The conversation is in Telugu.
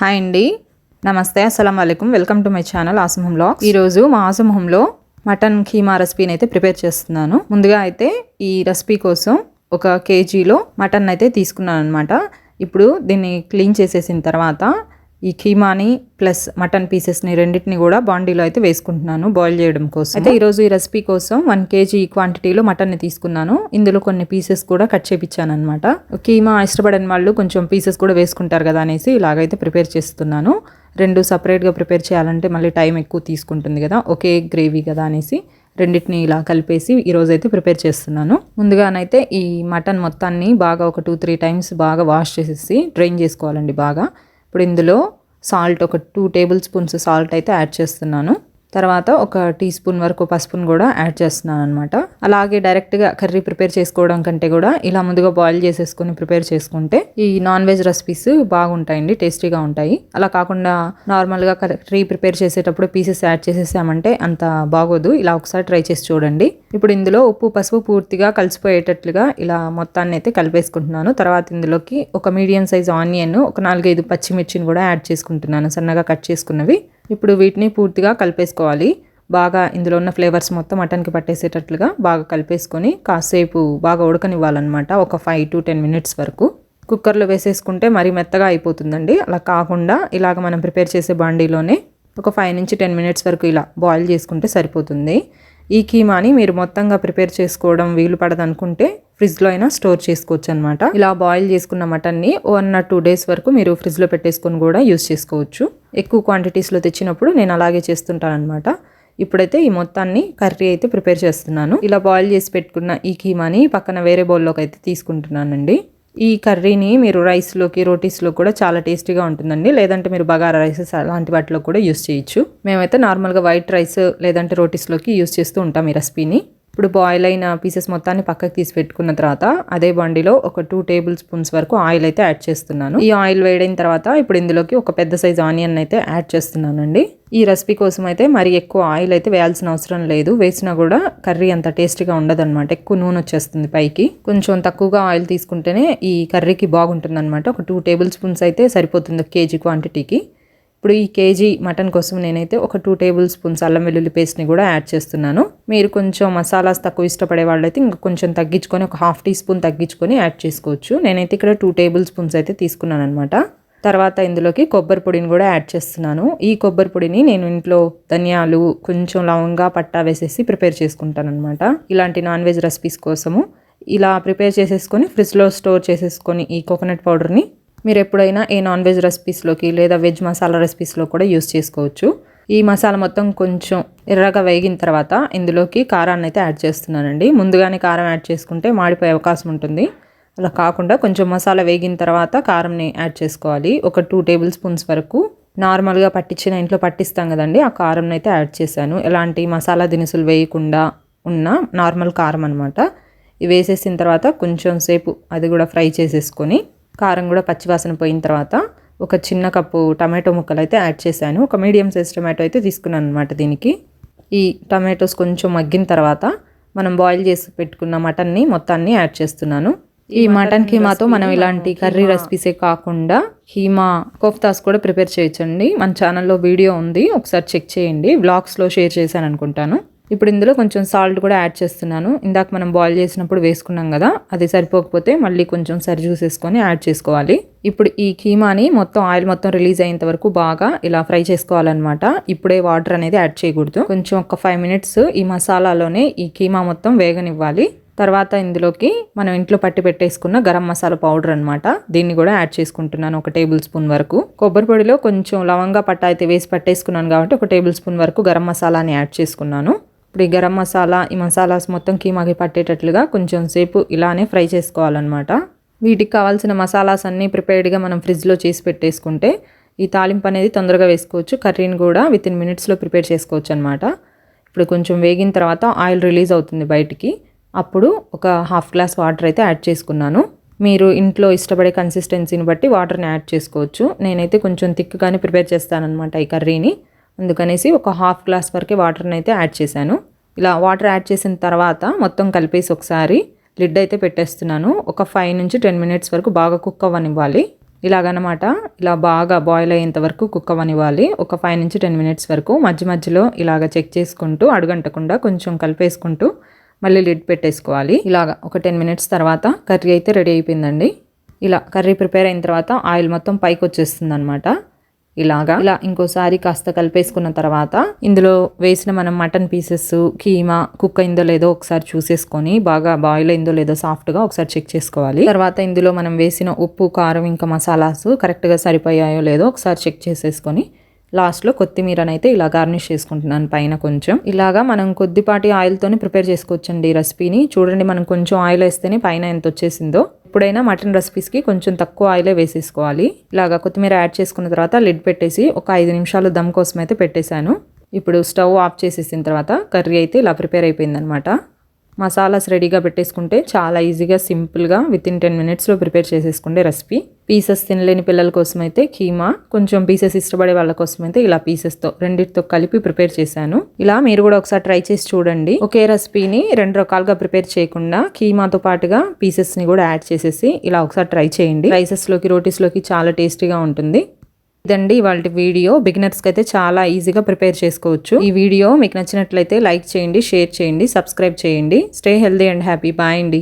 హాయ్ అండి, నమస్తే, అస్సలం వాలేకుమ్. Welcome to my channel awesome home vlogs. ఈరోజు మా ఆసం హోమ్లో మటన్ కీమా రెసిపీని అయితే ప్రిపేర్ చేస్తున్నాను. ముందుగా అయితే ఈ రెసిపీ కోసం 1 kg మటన్ అయితే తీసుకున్నాను అనమాట. ఇప్పుడు దీన్ని క్లీన్ చేసేసిన తర్వాత ఈ కీమాని ప్లస్ మటన్ పీసెస్ని రెండింటిని కూడా బాండీలో అయితే వేసుకుంటున్నాను బాయిల్ చేయడం కోసం. అయితే ఈరోజు ఈ రెసిపీ కోసం 1 kg క్వాంటిటీలో మటన్ని తీసుకున్నాను. ఇందులో కొన్ని పీసెస్ కూడా కట్ చేపించాను అనమాట. కీమా ఇష్టపడని వాళ్ళు కొంచెం పీసెస్ కూడా వేసుకుంటారు కదా అనేసి ఇలాగైతే ప్రిపేర్ చేస్తున్నాను. 2 సపరేట్గా ప్రిపేర్ చేయాలంటే మళ్ళీ టైం ఎక్కువ తీసుకుంటుంది కదా, ఒకే గ్రేవీ కదా అనేసి రెండింటిని ఇలా కలిపేసి ఈరోజు అయితే ప్రిపేర్ చేస్తున్నాను. ముందుగానైతే ఈ మటన్ మొత్తాన్ని బాగా ఒక 2-3 టైమ్స్ బాగా వాష్ చేసేసి డ్రైన్ చేసుకోవాలండి బాగా. ఇప్పుడు ఇందులో సాల్ట్ ఒక 2 టేబుల్ స్పూన్స్ సాల్ట్ అయితే యాడ్ చేస్తున్నాను. తర్వాత 1 టీ స్పూన్ వరకు పసుపును కూడా యాడ్ చేస్తున్నాను అనమాట. అలాగే డైరెక్ట్గా కర్రీ ప్రిపేర్ చేసుకోవడం కంటే కూడా ఇలా ముందుగా బాయిల్ చేసేసుకొని ప్రిపేర్ చేసుకుంటే ఈ నాన్ వెజ్ రెసిపీస్ బాగుంటాయండి, టేస్టీగా ఉంటాయి. అలా కాకుండా నార్మల్గా కర్రీ ప్రిపేర్ చేసేటప్పుడు పీసెస్ యాడ్ చేసేసామంటే అంత బాగోదు. ఇలా ఒకసారి ట్రై చేసి చూడండి. ఇప్పుడు ఇందులో ఉప్పు పసుపు పూర్తిగా కలిసిపోయేటట్లుగా ఇలా మొత్తాన్ని అయితే కలిపేసుకుంటున్నాను. తర్వాత ఇందులోకి ఒక మీడియం సైజ్ ఆనియన్, ఒక 4-5 పచ్చిమిర్చిని కూడా యాడ్ చేసుకుంటున్నాను, సన్నగా కట్ చేసుకున్నవి. ఇప్పుడు వీటిని పూర్తిగా కలిపేసుకోవాలి. బాగా ఇందులో ఉన్న ఫ్లేవర్స్ మొత్తం మటన్కి పట్టేసేటట్లుగా బాగా కలిపేసుకొని కాసేపు బాగా ఉడకనివ్వాలన్నమాట. ఒక 5-10 మినిట్స్ వరకు కుక్కర్లో వేసేసుకుంటే మరీ మెత్తగా అయిపోతుందండి. అలా కాకుండా ఇలాగ మనం ప్రిపేర్ చేసే బాండీలోనే ఒక 5-10 మినిట్స్ వరకు ఇలా బాయిల్ చేసుకుంటే సరిపోతుంది. ఈ కీమాని మీరు మొత్తంగా ప్రిపేర్ చేసుకోవడం వీలు పడదనుకుంటే ఫ్రిడ్జ్లో అయినా స్టోర్ చేసుకోవచ్చు అనమాట. ఇలా బాయిల్ చేసుకున్న మటన్ని 1-2 డేస్ వరకు మీరు ఫ్రిడ్జ్లో పెట్టేసుకొని కూడా యూస్ చేసుకోవచ్చు. ఎక్కువ క్వాంటిటీస్లో తెచ్చినప్పుడు నేను అలాగే చేస్తుంటాను అనమాట. ఇప్పుడైతే ఈ మొత్తాన్ని కర్రీ అయితే ప్రిపేర్ చేస్తున్నాను. ఇలా బాయిల్ చేసి పెట్టుకున్న ఈ కీమాని పక్కన వేరే బౌల్లోకి అయితే తీసుకుంటున్నానండి. ఈ కర్రీని మీరు రైస్లోకి రోటీస్లో కూడా చాలా టేస్టీగా ఉంటుందండి. లేదంటే మీరు బగారా రైసెస్ అలాంటి వాటిలో కూడా యూస్ చేయొచ్చు. మేమైతే నార్మల్గా వైట్ రైస్ లేదంటే రోటీస్లోకి యూస్ చేస్తూ ఉంటాం ఈ రెసిపీని. ఇప్పుడు బాయిల్ అయిన పీసెస్ మొత్తాన్ని పక్కకి తీసి పెట్టుకున్న తర్వాత అదే బండిలో ఒక 2 టేబుల్ స్పూన్స్ వరకు ఆయిల్ అయితే యాడ్ చేస్తున్నాను. ఈ ఆయిల్ వేడైన తర్వాత ఇప్పుడు ఇందులోకి ఒక పెద్ద సైజ్ ఆనియన్ అయితే యాడ్ చేస్తున్నానండి. ఈ రెసిపీ కోసం అయితే మరి ఎక్కువ ఆయిల్ అయితే వేయాల్సిన అవసరం లేదు. వేసినా కూడా కర్రీ అంత టేస్టీగా ఉండదు అనమాట. ఎక్కువ నూనె వచ్చేస్తుంది పైకి. కొంచెం తక్కువగా ఆయిల్ తీసుకుంటేనే ఈ కర్రీకి బాగుంటుంది అనమాట. ఒక 2 టేబుల్ స్పూన్స్ అయితే సరిపోతుంది kg క్వాంటిటీకి. ఇప్పుడు ఈ kg మటన్ కోసం నేనైతే ఒక 2 టేబుల్ స్పూన్స్ అల్లం వెల్లుల్లి పేస్ట్ని కూడా యాడ్ చేస్తున్నాను. మీరు కొంచెం మసాలాస్ తక్కువ ఇష్టపడే వాళ్ళైతే ఇంకా కొంచెం తగ్గించుకొని ఒక 1/2 టీ స్పూన్ తగ్గించుకొని యాడ్ చేసుకోవచ్చు. నేనైతే ఇక్కడ 2 టేబుల్ స్పూన్స్ అయితే తీసుకున్నాను అనమాట. తర్వాత ఇందులోకి కొబ్బరి పొడిని కూడా యాడ్ చేస్తున్నాను. ఈ కొబ్బరి పొడిని నేను ఇంట్లో ధనియాలు, కొంచెం లవంగా, పట్టా వేసేసి ప్రిపేర్ చేసుకుంటాను అనమాట. ఇలాంటి నాన్ వెజ్ రెసిపీస్ కోసము ఇలా ప్రిపేర్ చేసేసుకొని ఫ్రిడ్జ్లో స్టోర్ చేసేసుకొని ఈ కోకోనట్ పౌడర్ని మీరు ఎప్పుడైనా ఏ నాన్ వెజ్ రెసిపీస్లోకి లేదా వెజ్ మసాలా రెసిపీస్లో కూడా యూస్ చేసుకోవచ్చు. ఈ మసాలా మొత్తం కొంచెం ఎర్రగా వేగిన తర్వాత ఇందులోకి కారాన్ని అయితే యాడ్ చేస్తున్నానండి. ముందుగానే కారం యాడ్ చేసుకుంటే మాడిపోయే అవకాశం ఉంటుంది. అలా కాకుండా కొంచెం మసాలా వేగిన తర్వాత కారంని యాడ్ చేసుకోవాలి. ఒక 2 టేబుల్ స్పూన్స్ వరకు నార్మల్గా పట్టించిన ఇంట్లో పట్టిస్తాం కదండి, ఆ కారంని అయితే యాడ్ చేశాను. ఎలాంటి మసాలా దినుసులు వేయకుండా ఉన్న నార్మల్ కారం అనమాట. ఇవి వేసేసిన తర్వాత కొంచెం సేపు అది కూడా ఫ్రై చేసేసుకొని కారం కూడా పచ్చివాసన పోయిన తర్వాత ఒక చిన్న కప్పు టమాటో ముక్కలు అయితే యాడ్ చేశాను. ఒక మీడియం సైజ్ టమాటో అయితే తీసుకున్నాను అనమాట. దీనికి ఈ టమాటోస్ కొంచెం మగ్గిన తర్వాత మనం బాయిల్ చేసి పెట్టుకున్న మటన్ని మొత్తాన్ని యాడ్ చేస్తున్నాను. ఈ మటన్ కీమాతో మనం ఇలాంటి కర్రీ రెసిపీసే కాకుండా కీమా కోఫ్తాస్ కూడా ప్రిపేర్ చేయొచ్చండి. మన ఛానల్లో వీడియో ఉంది, ఒకసారి చెక్ చేయండి. వ్లాగ్స్లో షేర్ చేశాను అనుకుంటాను. ఇప్పుడు ఇందులో కొంచెం సాల్ట్ కూడా యాడ్ చేస్తున్నాను. ఇందాక మనం బాయిల్ చేసినప్పుడు వేసుకున్నాం కదా, అది సరిపోకపోతే మళ్ళీ కొంచెం సరి చూసేసుకొని యాడ్ చేసుకోవాలి. ఇప్పుడు ఈ కీమాని మొత్తం ఆయిల్ మొత్తం రిలీజ్ అయ్యేంత వరకు బాగా ఇలా ఫ్రై చేసుకోవాలన్నమాట. ఇప్పుడే వాటర్ అనేది యాడ్ చేయకూడదు. కొంచెం ఒక 5 మినిట్స్ ఈ మసాలాలోనే ఈ కీమా మొత్తం వేగనివ్వాలి. తర్వాత ఇందులోకి మనం ఇంట్లో పట్టి పెట్టేసుకున్న గరం మసాలా పౌడర్ అనమాట, దీన్ని కూడా యాడ్ చేసుకుంటున్నాను. 1 టేబుల్ స్పూన్ వరకు కొబ్బరి పొడిలో కొంచెం లవంగా పట్టా అయితే వేసి పట్టేసుకున్నాను కాబట్టి 1 టేబుల్ స్పూన్ వరకు గరం మసాలాని యాడ్ చేసుకున్నాను. ఇప్పుడు ఈ గరం మసాలా, ఈ మసాలాస్ మొత్తం కీమాకి పట్టేటట్లుగా కొంచెం సేపు ఇలానే ఫ్రై చేసుకోవాలన్నమాట. వీటికి కావాల్సిన మసాలాస్ అన్నీ ప్రిపేర్డ్గా మనం ఫ్రిడ్జ్లో చేసి పెట్టేసుకుంటే ఈ తాలింపు అనేది తొందరగా వేసుకోవచ్చు. కర్రీని కూడా వితిన్ మినిట్స్లో ప్రిపేర్ చేసుకోవచ్చు అనమాట. ఇప్పుడు కొంచెం వేగిన తర్వాత ఆయిల్ రిలీజ్ అవుతుంది బయటికి. అప్పుడు ఒక 1/2 గ్లాస్ వాటర్ అయితే యాడ్ చేసుకున్నాను. మీరు ఇంట్లో ఇష్టపడే కన్సిస్టెన్సీని బట్టి వాటర్ని యాడ్ చేసుకోవచ్చు. నేనైతే కొంచెం థిక్గానే ప్రిపేర్ చేస్తానన్నమాట ఈ కర్రీని. అందుకనేసి ఒక 1/2 గ్లాస్ వరకే వాటర్ని అయితే యాడ్ చేశాను. ఇలా వాటర్ యాడ్ చేసిన తర్వాత మొత్తం కలిపేసి ఒకసారి లిడ్ అయితే పెట్టేస్తున్నాను. ఒక 5-10 మినిట్స్ వరకు బాగా కుక్ అవ్వనివ్వాలి. ఇలాగనమాట ఇలా బాగా బాయిల్ అయ్యేంత వరకు కుక్ అవ్వనివ్వాలి. ఒక 5 నుంచి 10 మినిట్స్ వరకు మధ్య మధ్యలో ఇలాగ చెక్ చేసుకుంటూ అడుగంటకుండా కొంచెం కలిపేసుకుంటూ మళ్ళీ లిడ్ పెట్టేసుకోవాలి. ఇలాగ ఒక 10 మినిట్స్ తర్వాత కర్రీ అయితే రెడీ అయిపోయిందండి. ఇలా కర్రీ ప్రిపేర్ అయిన తర్వాత ఆయిల్ మొత్తం పైకి వచ్చేస్తుంది అనమాట. ఇలా ఇంకోసారి కాస్త కలిపేసుకున్న తర్వాత ఇందులో వేసిన మనం మటన్ పీసెస్ కీమా కుక్ అయిందో లేదో ఒకసారి చూసేసుకొని బాగా బాయిల్ అయిందో లేదో సాఫ్ట్గా ఒకసారి చెక్ చేసుకోవాలి. తర్వాత ఇందులో మనం వేసిన ఉప్పు కారం ఇంకా మసాలాస్ కరెక్ట్గా సరిపోయాయో లేదో ఒకసారి చెక్ చేసేసుకొని లాస్ట్లో కొత్తిమీరనైతే ఇలా గార్నిష్ చేసుకుంటున్నాను పైన కొంచెం. ఇలాగా మనం కొద్దిపాటి ఆయిల్తోనే ప్రిపేర్ చేసుకోవచ్చండి ఈ రెసిపీని. చూడండి మనం కొంచెం ఆయిల్ వేస్తేనే పైన ఎంత వచ్చేసిందో. ఎప్పుడైనా మటన్ రెసిపీస్కి కొంచెం తక్కువ ఆయిలే వేసేసుకోవాలి. ఇలాగా కొత్తిమీర యాడ్ చేసుకున్న తర్వాత లిడ్ పెట్టేసి ఒక 5 నిమిషాలు దమ్ కోసం అయితే పెట్టేశాను. ఇప్పుడు స్టవ్ ఆఫ్ చేసేసిన తర్వాత కర్రీ అయితే ఇలా ప్రిపేర్ అయిపోయిందనమాట. మసాలాస్ రెడీగా పెట్టేసుకుంటే చాలా ఈజీగా సింపుల్గా వితిన్ 10 మినిట్స్లో ప్రిపేర్ చేసేసుకుంటే రెసిపీ. పీసెస్ తినలేని పిల్లల కోసం అయితే కీమా, కొంచెం పీసెస్ ఇష్టపడే వాళ్ళ కోసం అయితే ఇలా పీసెస్తో రెండింటితో కలిపి ప్రిపేర్ చేశాను. ఇలా మీరు కూడా ఒకసారి ట్రై చేసి చూడండి. ఒకే రెసిపీని 2 రకాలుగా ప్రిపేర్ చేయకుండా కీమాతో పాటుగా పీసెస్ని కూడా యాడ్ చేసేసి ఇలా ఒకసారి ట్రై చేయండి. రైసెస్లోకి రోటీస్లోకి చాలా టేస్టీగా ఉంటుంది. ఇదండి ఇవాళ వీడియో. బిగినర్స్కి అయితే చాలా ఈజీగా ప్రిపేర్ చేసుకోవచ్చు. ఈ వీడియో మీకు నచ్చినట్లయితే లైక్ చేయండి, షేర్ చేయండి, సబ్స్క్రైబ్ చేయండి. Stay healthy and happy. Bye అండి.